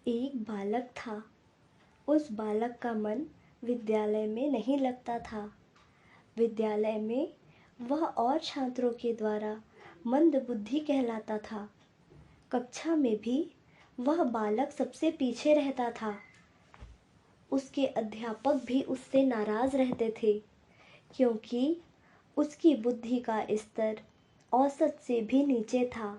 एक बालक था। उस बालक का मन विद्यालय में नहीं लगता था। विद्यालय में वह और छात्रों के द्वारा मंदबुद्धि कहलाता था। कक्षा में भी वह बालक सबसे पीछे रहता था। उसके अध्यापक भी उससे नाराज रहते थे, क्योंकि उसकी बुद्धि का स्तर औसत से भी नीचे था।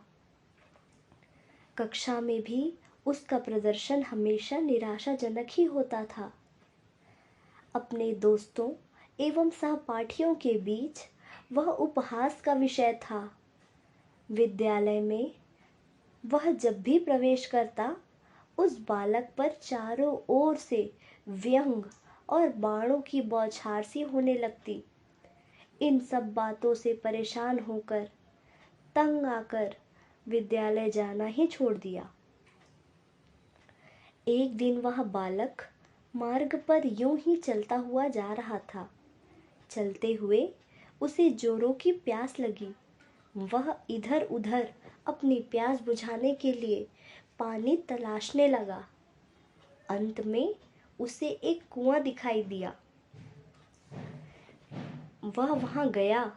कक्षा में भी उसका प्रदर्शन हमेशा निराशाजनक ही होता था। अपने दोस्तों एवं सहपाठियों के बीच वह उपहास का विषय था। विद्यालय में वह जब भी प्रवेश करता, उस बालक पर चारों ओर से व्यंग और बाणों की बौछार सी होने लगती। इन सब बातों से परेशान होकर, तंग आकर विद्यालय जाना ही छोड़ दिया। एक दिन वह बालक मार्ग पर यूं ही चलता हुआ जा रहा था। चलते हुए उसे जोरों की प्यास लगी। वह इधर उधर अपनी प्यास बुझाने के लिए पानी तलाशने लगा। अंत में उसे एक कुआं दिखाई दिया। वह वहां गया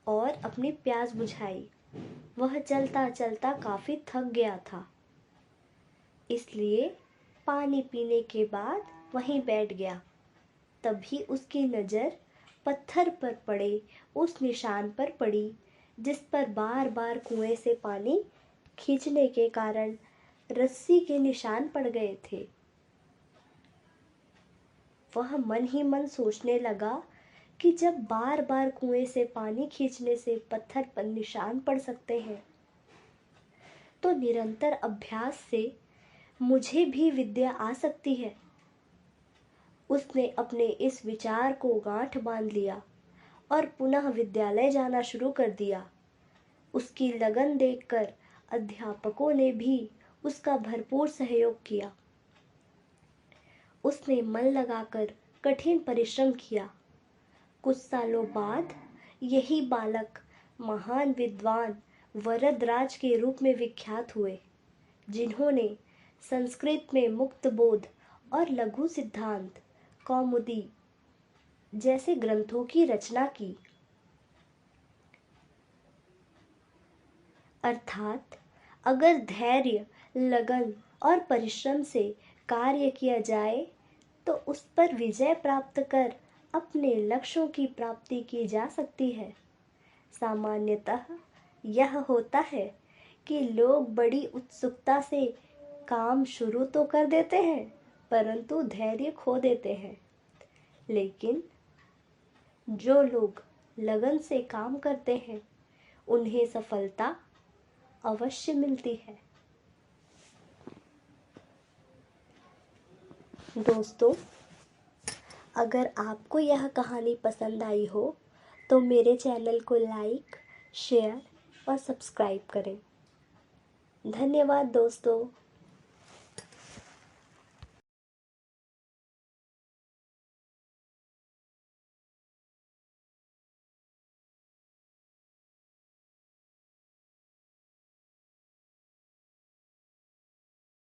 और अपनी प्यास बुझाई। वह चलता चलता काफी थक गया था, इसलिए पानी पीने के बाद वहीं बैठ गया। तभी उसकी नज़र पत्थर पर पड़े उस निशान पर पड़ी, जिस पर बार बार कुएं से पानी खींचने के कारण रस्सी के निशान पड़ गए थे। वह मन ही मन सोचने लगा कि जब बार बार कुएं से पानी खींचने से पत्थर पर निशान पड़ सकते हैं, तो निरंतर अभ्यास से मुझे भी विद्या आ सकती है। उसने अपने इस विचार को गांठ बांध लिया और पुनः विद्यालय जाना शुरू कर दिया। उसकी लगन देखकर अध्यापकों ने भी उसका भरपूर सहयोग किया। उसने मन लगाकर कठिन परिश्रम किया। कुछ सालों बाद यही बालक महान विद्वान वरदराज के रूप में विख्यात हुए, जिन्होंने संस्कृत में मुक्त बोध और लघु सिद्धांत, कौमुदी जैसे ग्रंथों की रचना की। अर्थात अगर धैर्य, लगन और परिश्रम से कार्य किया जाए तो उस पर विजय प्राप्त कर अपने लक्ष्यों की प्राप्ति की जा सकती है। सामान्यतः यह होता है कि लोग बड़ी उत्सुकता से काम शुरू तो कर देते हैं, परंतु धैर्य खो देते हैं। लेकिन जो लोग लगन से काम करते हैं, उन्हें सफलता अवश्य मिलती है। दोस्तों, अगर आपको यह कहानी पसंद आई हो तो मेरे चैनल को लाइक, शेयर और सब्सक्राइब करें। धन्यवाद दोस्तों।